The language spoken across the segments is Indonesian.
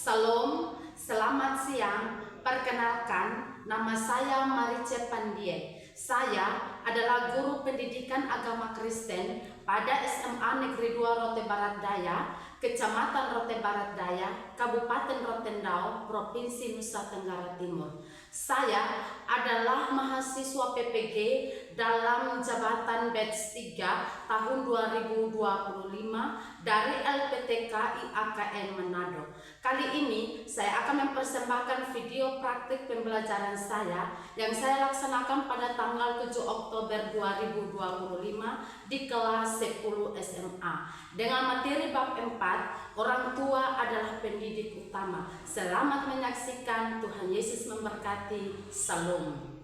Salam, selamat siang. Perkenalkan, nama saya Marice Pandie. Saya adalah guru pendidikan agama Kristen pada SMA Negeri 2 Rote Barat Daya, Kecamatan Rote Barat Daya, Kabupaten Rotendao, Provinsi Nusa Tenggara Timur. Saya adalah mahasiswa PPG dalam jabatan batch 3 tahun 2025 dari LPTK IAKN Manado. Kali ini saya akan mempersembahkan video praktik pembelajaran saya yang saya laksanakan pada tanggal 7 Oktober 2025 di kelas 10 SMA dengan materi bab 4, orang tua adalah pendidik utama. Selamat menyaksikan, Tuhan Yesus memberkati. Salam.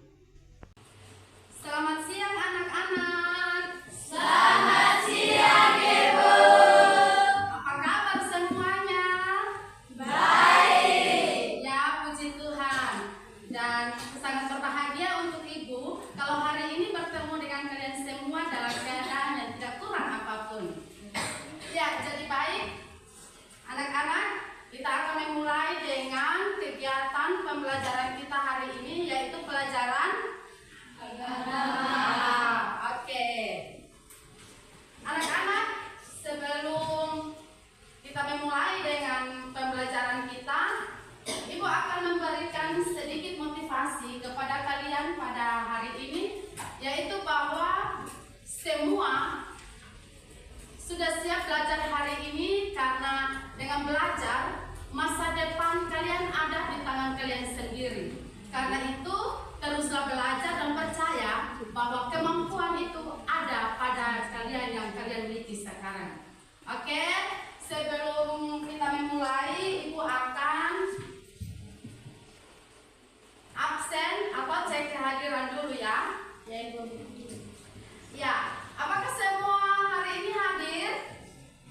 Selamat siang anak-anak. Selamat siang Ibu. Apa kabar semuanya? Baik. Ya, puji Tuhan. Dan sangat berbahagia untuk Ibu kalau hari ini bertemu dengan kalian semua dalam keadaan yang tidak kurang apapun. Ya, jadi baik anak-anak, kita akan memulai dengan kegiatan pembelajaran kita hari ini, yaitu pelajaran agama. Oke. Anak-anak, sebelum kita memulai dengan pembelajaran kita, Ibu akan memberikan sedikit motivasi kepada kalian pada hari ini, yaitu bahwa semua sudah siap belajar hari ini, karena dengan belajar masa depan kalian ada di tangan kalian sendiri. Karena itu teruslah belajar dan percaya bahwa kemampuan itu ada pada kalian yang kalian miliki sekarang. Oke, sebelum kita memulai, Ibu akan absen atau cek kehadiran dulu ya. Ya Ibu. Ya, apakah semua hari ini hadir?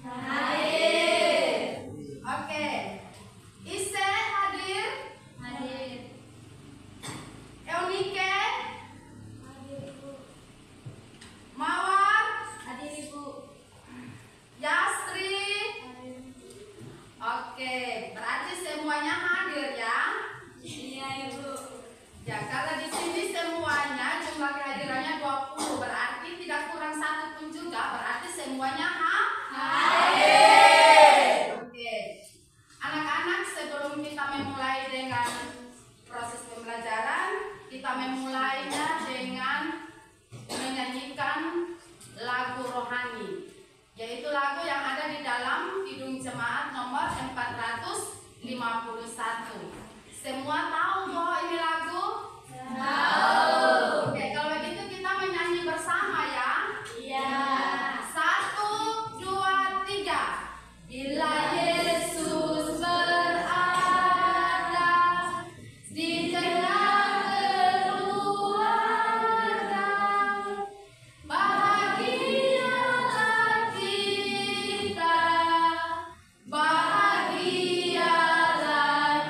Hadir. Oke. Ise hadir? Hadir. Eunike? Hadir Ibu. Mawar? Hadir Ibu. Yasri? Hadir. Oke, berarti semuanya hadir ya. Iya Ibu. Ya, karena di sini semuanya jumlah kehadirannya 20, berarti tidak kurang satu pun juga, berarti semuanya Hadir. Oke. Anak-anak, sebelum kita memulai dengan proses pembelajaran, kita memulainya dengan menyanyikan lagu rohani, yaitu lagu yang ada di dalam Kidung Jemaat nomor 451. Semua tahu bahwa ini lagu? Tahu. Oke, kalau begitu kita menyanyi bersama ya. Iya. 1, 2, 3. Bila Yesus berada di tengah keluarga, bahagialah kita, bahagialah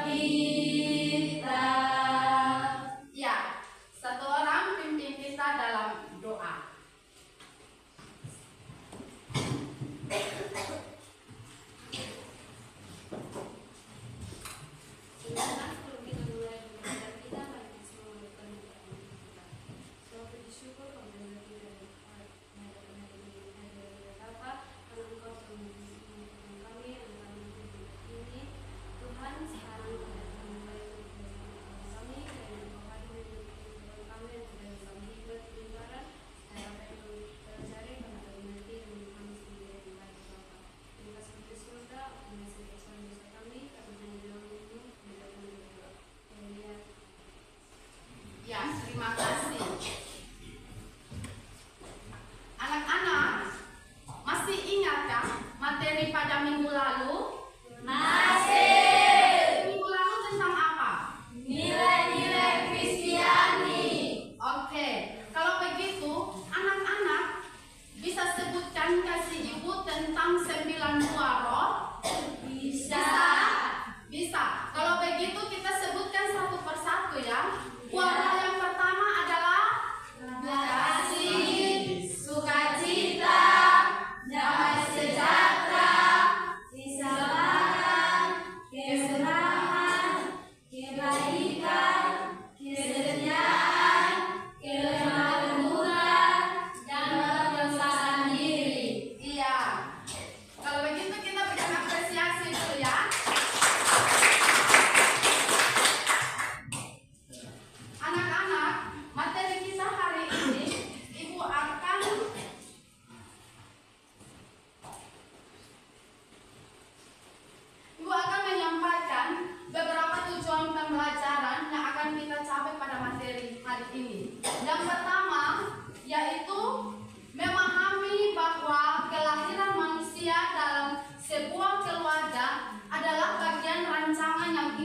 kita.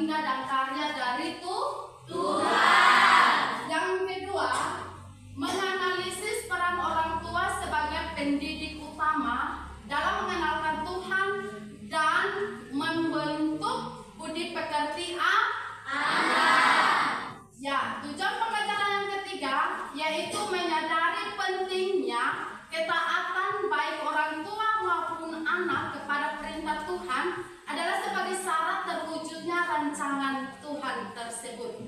agenda dan karya dari Tuhan. Yang kedua, menganalisis peran orang tua sebagai pendidik utama dalam mengenalkan Tuhan dan membentuk budi pekerti anak. Ya, tujuan pembelajaran yang ketiga yaitu menyadari pentingnya ketaatan baik orang tua maupun anak kepada perintah Tuhan adalah sebagai syarat terwujudnya rancangan Tuhan tersebut.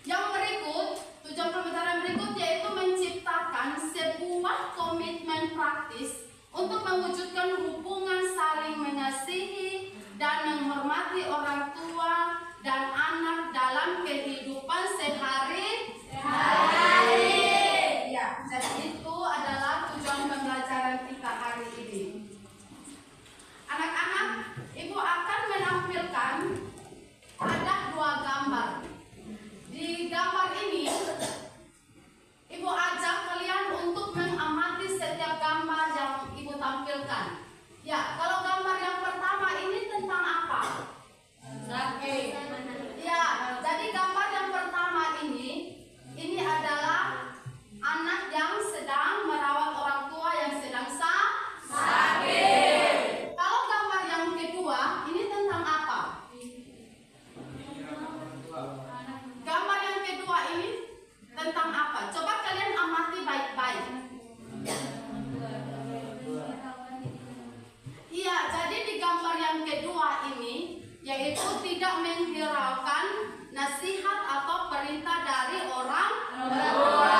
Yang berikut, tujuan pembelajaran berikut yaitu menciptakan sebuah komitmen praktis untuk mewujudkan hubungan saling mengasihi dan menghormati orang tua dan anak dalam kehidupan sehari-hari. Ya, jadi itu adalah tujuan pembelajaran kita hari ini. Anak-anak, Ibu akan menampilkan ada 2 gambar. Di gambar ini, Ibu ajak kalian untuk mengamati setiap gambar yang Ibu tampilkan. Ya, kalau gambar yang pertama ini tentang apa? Oke. Ya, jadi gambar yang pertama ini adalah anak yang sedang merawat orang tua yang sedang sakit. Kalau gambar yang kedua, ini tentang apa? Gambar yang kedua ini tentang apa? Coba kalian amati baik-baik. Iya, jadi di gambar yang kedua ini yaitu tidak menghiraukan nasihat atau perintah dari orang tua.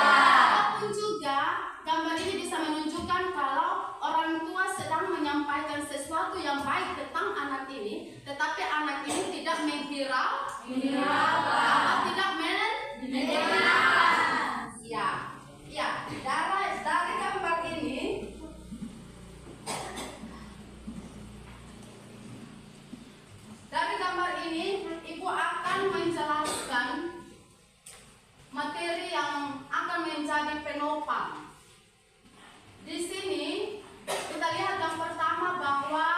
Ataupun juga gambar ini bisa menunjukkan kalau orang tua sedang menyampaikan sesuatu yang baik tentang anak ini, tetapi anak ini tidak menghiraukan atau tidak mendengarkan. Ya, dari gambar ini Ibu akan menjelaskan materi yang akan menjadi penopang. Di sini kita lihat yang pertama bahwa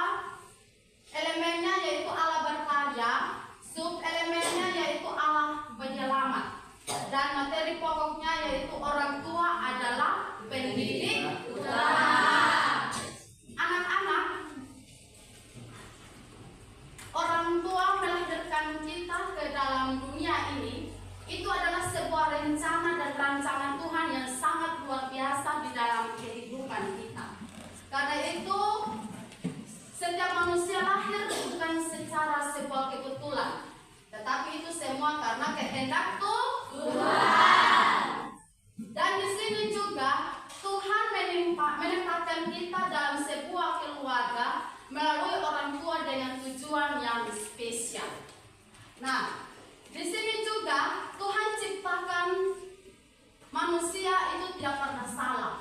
elemennya yaitu Allah berkarya, sub elemennya yaitu Allah penyelamat, dan materi pokoknya yaitu orang tua adalah pendidik utama. Anak-anak, orang tua melahirkan kita ke dalam dunia ini, itu adalah sebuah rencana dan rancangan Tuhan yang sangat luar biasa di dalam kehidupan kita. Karena itu, setiap manusia lahir bukan secara sebuah kebetulan, tetapi itu semua karena kehendak Tuhan. Dan di sini juga Tuhan menempatkan kita dalam sebuah keluarga melalui orang tua dengan tujuan yang spesial. Nah, di sini juga Tuhan ciptakan manusia itu tidak pernah salah.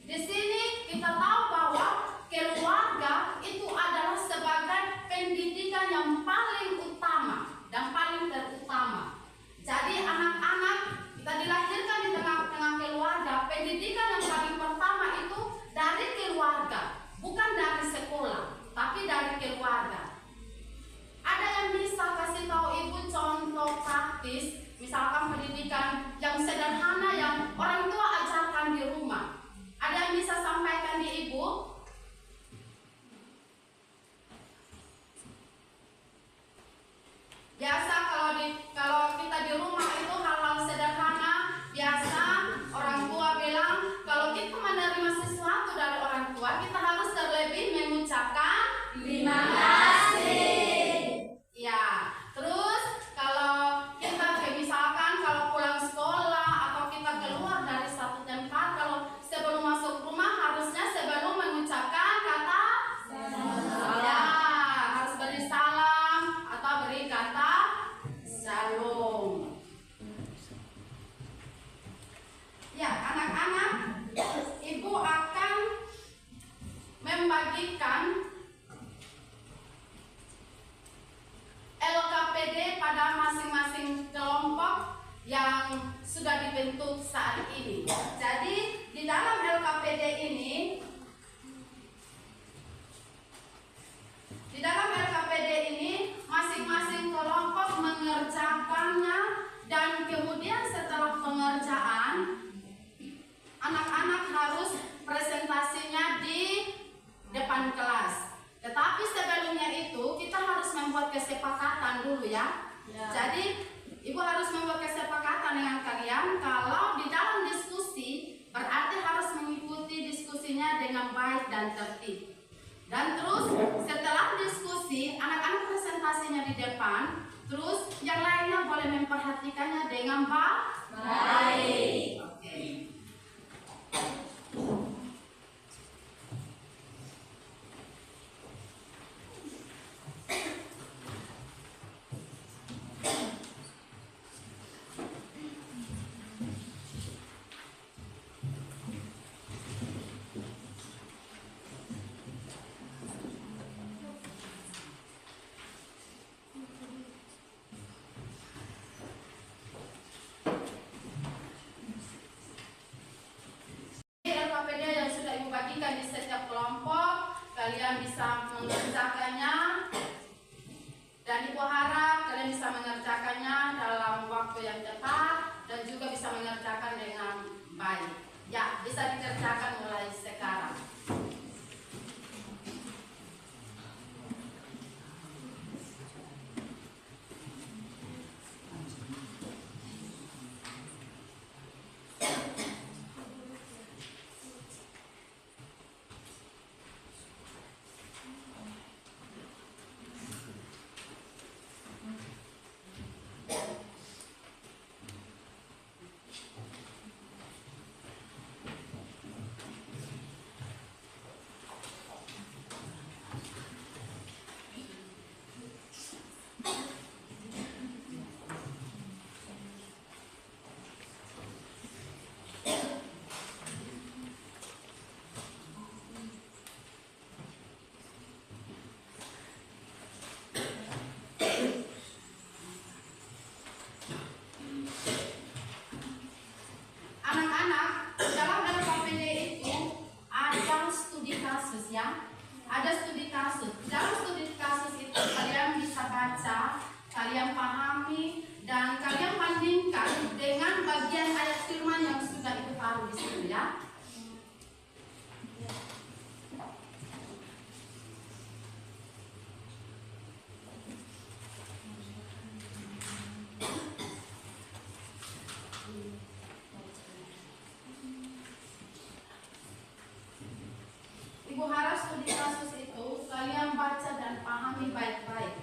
Di sini kita tahu bahwa keluarga itu adalah sebagai pendidikan yang paling utama dan paling terutama. Jadi anak-anak kita dilahirkan di tengah-tengah keluarga. Pendidikan yang paling pertama itu dari keluarga, bukan dari sekolah, tapi dari keluarga. Ada yang bisa kasih tahu Ibu contoh praktis, misalkan pendidikan yang sederhana yang orang tua ajarkan di rumah. Ada yang bisa sampaikan di Ibu? Biasa kalau kita di rumah itu hal-hal sederhana, biasa orang tua bilang kalau kita menerima sesuatu dari orang tua, kita harus terlebih mengucapkan terima kasih. Ya, terus kalau kita misalkan kalau pulang sekolah atau kita keluar dari satu tempat, kalau sebelum masuk rumah harusnya sebelum mengucapkan kata ya, harus beri salam atau beri kata shalom. Ya, anak-anak, Ibu akan membagikan LKPD pada masing-masing kelompok yang sudah dibentuk saat ini. Jadi di dalam LKPD ini, masing-masing kelompok Dan kemudian setelah pengerjaan, anak-anak harus presentasinya di depan kelas. Tetapi sebelumnya itu kita harus membuat kesepakatan dulu ya. Jadi Ibu harus membuat kesepakatan dengan kalian kalau di dalam diskusi berarti harus mengikuti diskusinya dengan baik dan tertib. Dan terus setelah diskusi anak-anak presentasinya di depan, terus yang lainnya boleh memperhatikannya dengan baik. Oke. LKPD yang sudah Ibu bagikan di setiap kelompok, kalian bisa mengerjakannya, dan Ibu harap kalian bisa mengerjakannya dalam waktu yang tepat dan juga bisa mengerjakan dengan baik. Ya, bisa dikerjakan mulai sekarang. Anak-anak, dalam LKPD itu ada studi kasus ya. Ada studi kasus. Dalam studi kasus itu kalian bisa baca, kalian pahami, dan kalian bandingkan dengan bagian ayat firman yang sudah Ibu taruh di situ ya. Ibu harap studi kasus itu kalian baca dan pahami baik-baik.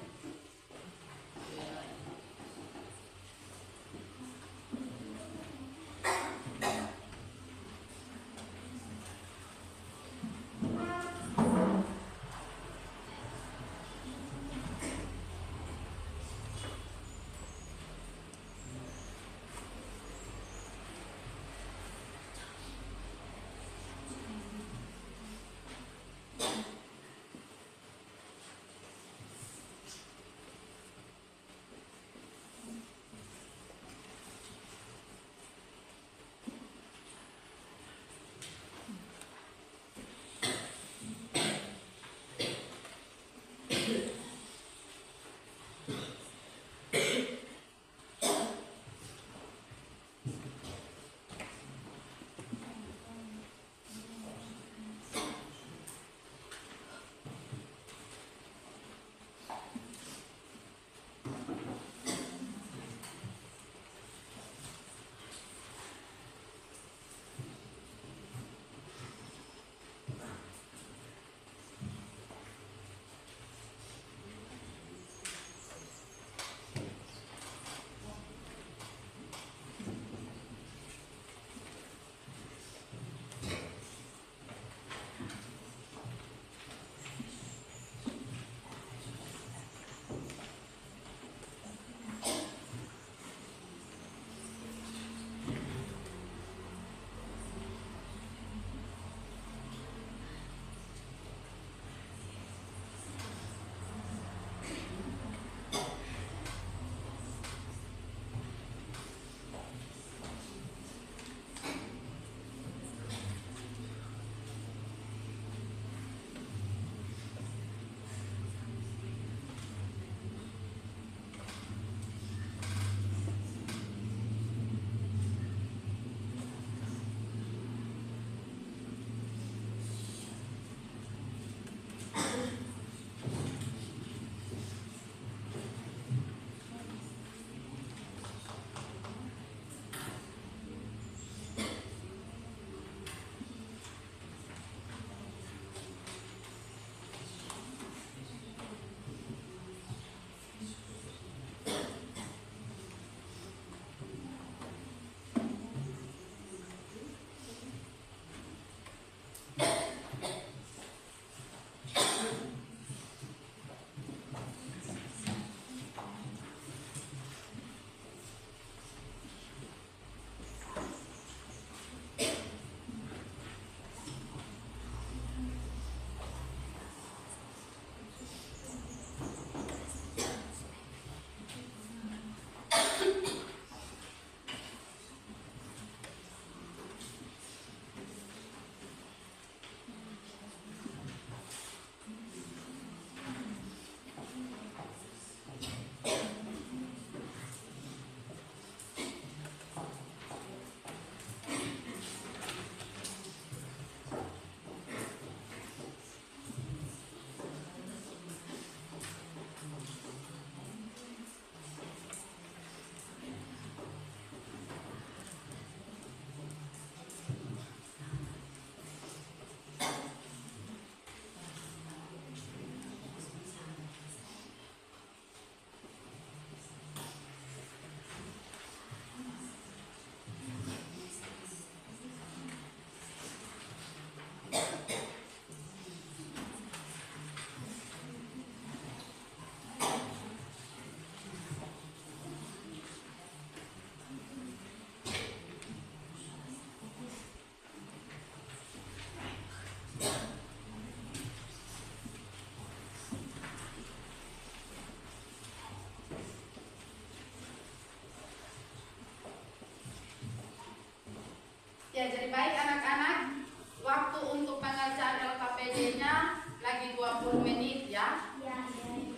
Ya, jadi baik anak-anak, waktu untuk pengerjaan LKPD-nya lagi 20 menit ya. Ya, Ibu.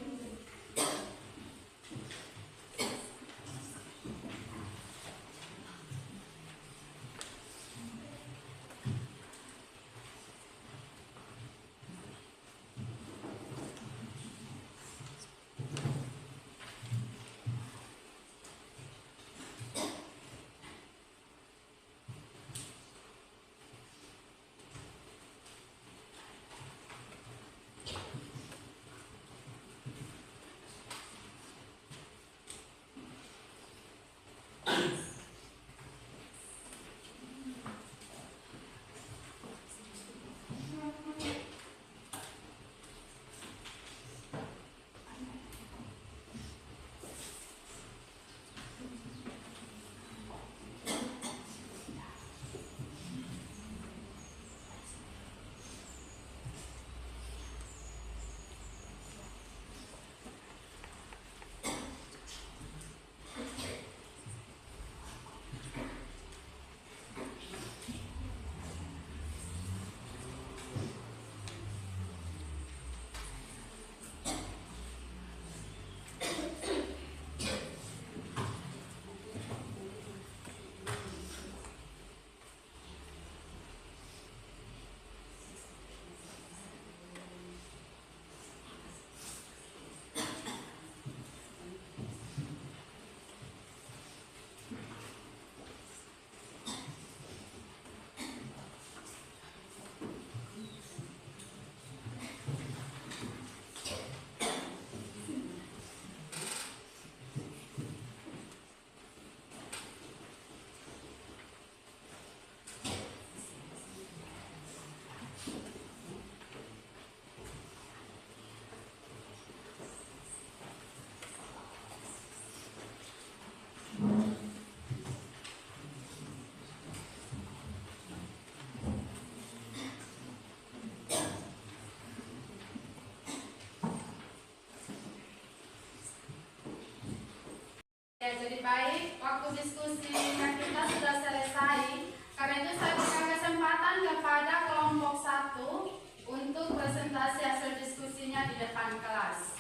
Ya, jadi baik, waktu diskusinya kita sudah selesai. Karena itu saya berikan kesempatan kepada kelompok 1 untuk presentasi hasil diskusinya di depan kelas.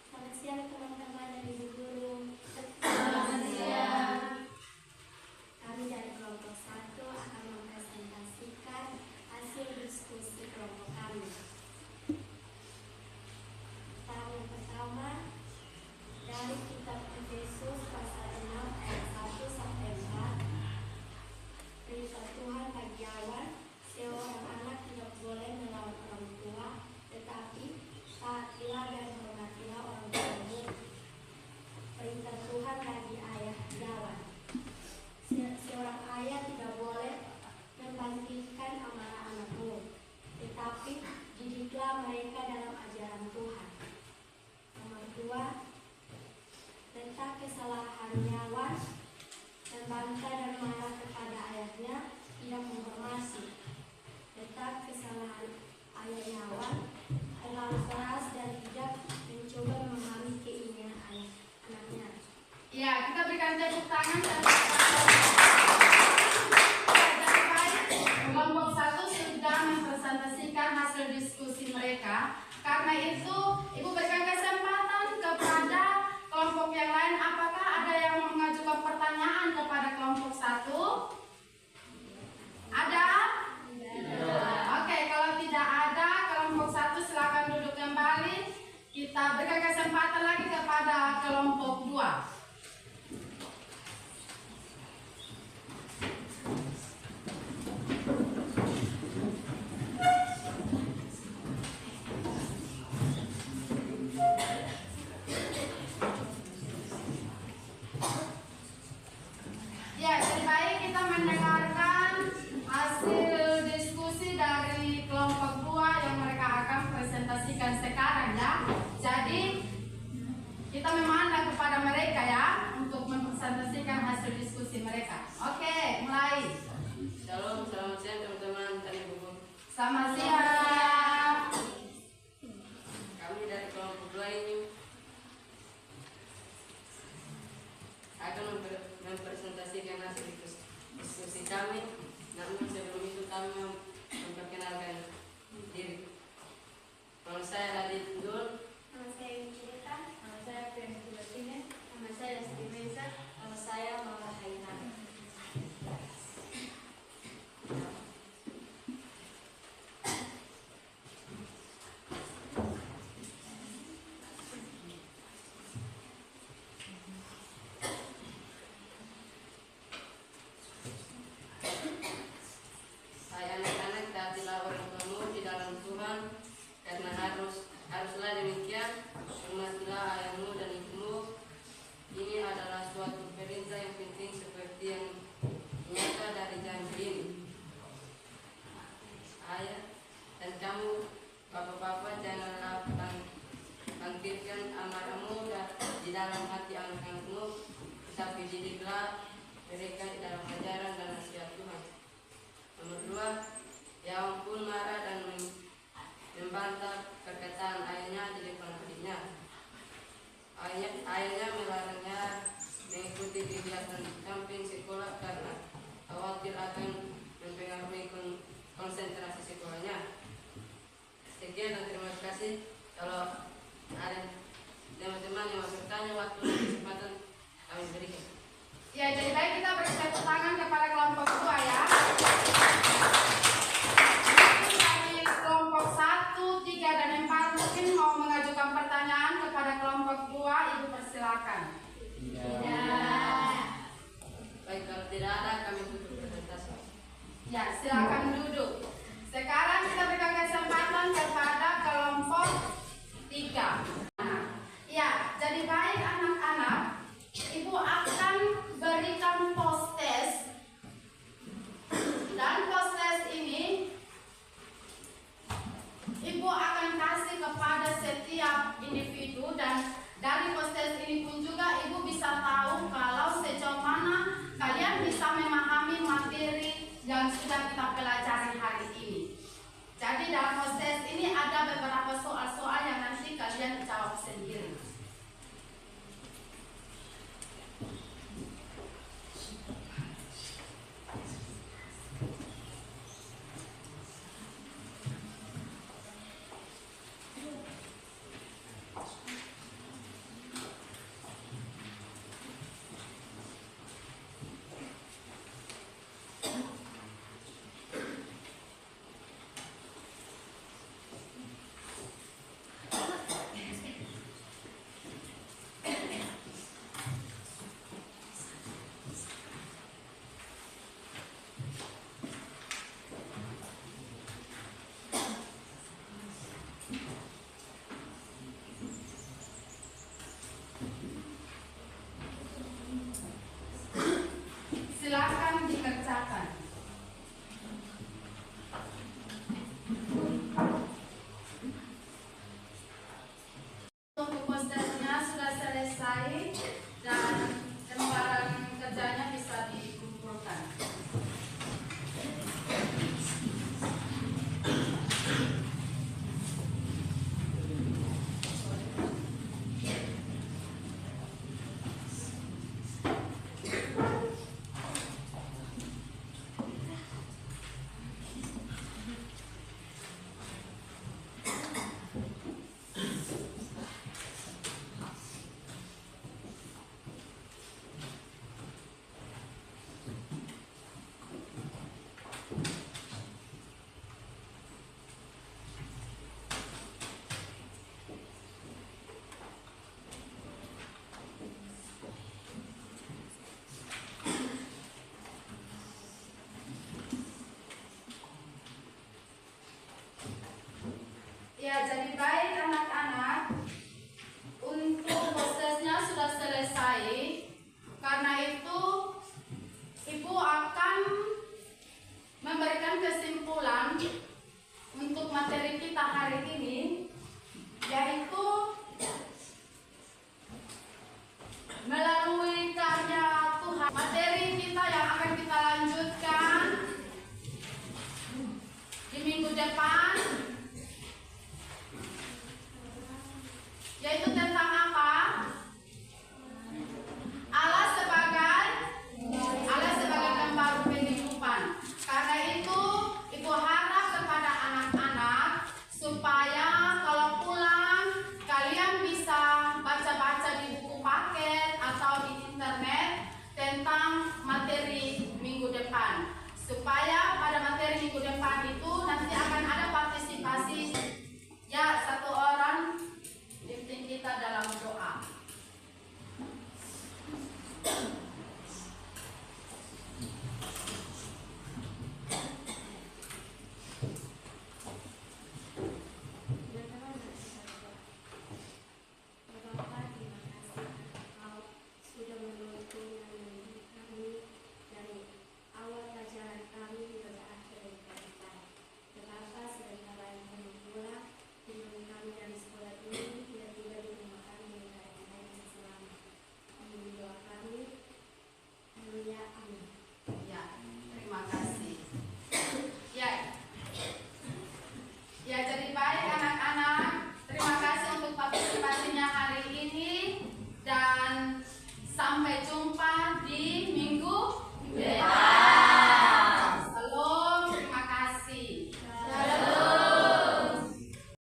Selamat siang teman-teman dan Ibu Guru. Selamat siang. Kami dari kelompok 1 akan mempresentasikan hasil diskusi kelompok kami. Tahun pertama dari kitab Efesus pasal 6 ayat 1 sampai 4. Perintah Tuhan bagi awal, seorang anak tidak boleh melawan orang tua, tetapi taatilah dan hormatilah orang tuamu. Perintah Tuhan bagi ayah Yawan. Seorang ayah tidak boleh membangkitkan amarah anakmu, tetapi didiklah mereka dalam ajaran Tuhan. Nomor 2, letak kesalahan Yawan, membantah dan marah kepada ayahnya, tidak menghormati. Letak kesalahan ayah Yawan, terlalu keras dan tidak mencoba memahami keinginan ayah anaknya. Ya, kita berikan tepuk tangan. Kelompok 1 sudah mempresentasikan hasil diskusi mereka. Karena itu, Ibu berikan kesempatan kepada kelompok yang lain. Apakah ada yang mau mengajukan pertanyaan kepada kelompok 1? Ada? Oke, kalau tidak ada, kelompok 1 silakan duduk kembali. Kita berikan kesempatan lagi kepada kelompok 2. kami. Namun sebelum itu kami memperkenalkan diri. Nama saya Radit Dul. Nama saya Incerita. Nama saya Fian Kulatine. Nama saya Lesti Meza. Nama saya Mawar Hainam. Saya anak-anak taatilah orang tuamu di dalam Tuhan, karena haruslah demikian. Hormatilah ayahmu dan ibumu. Ini adalah suatu perintah yang penting seperti yang nyata dari janji ini. Ayah dan kamu, bapak-bapak, janganlah bangkitkan amarahmu di dalam hati anak-anakmu, tetapi didiklah mereka di dalam ajaran dan nasihat Tuhan. Nomor 2, yang pun marah dan membantah perkataan ayahnya di depan adiknya. Ayahnya melarangnya mengikuti kegiatan samping sekolah karena khawatir akan mempengaruhi konsentrasi sekolahnya. Sekian dan terima kasih. Kalau ada teman-teman yang mau bertanya, waktu dan kesempatan kami berikan. Ya, jadi baik kita beri tepuk tangan kepada kelompok 2 ya. Dari kelompok 1, 3, dan 4 mungkin mau mengajukan pertanyaan kepada kelompok 2, Ibu persilakan. Tidak. Baik, kalau tidak ada kami tutup presentasi. Ya, silakan duduk. Sekarang kita berikan kesempatan kepada kelompok 3. Ya, jadi baik anak-anak, Ibu akan berikan post test. Dan post test ini Ibu akan kasih kepada setiap individu, dan dari post test ini pun juga Ibu bisa tahu kalau sejauh mana kalian bisa memahami materi yang sudah kita pelajari hari ini. Jadi dalam post test ini ada beberapa soal-soal yang nanti kalian jawab sendiri. Silakan dikerjakan. Untuk postnya sudah selesai dan lembaran kerjanya bisa dikumpulkan. Ya, jadi baik anak-anak, untuk prosesnya sudah selesai. Karena itu, Ibu akan memberikan kesimpulan untuk materi kita hari ini, yaitu melalui karya Tuhan. Materi kita yang akan kita lanjutkan di minggu depan yaitu tentang apa? Allah sebagai pembaru kehidupan. supaya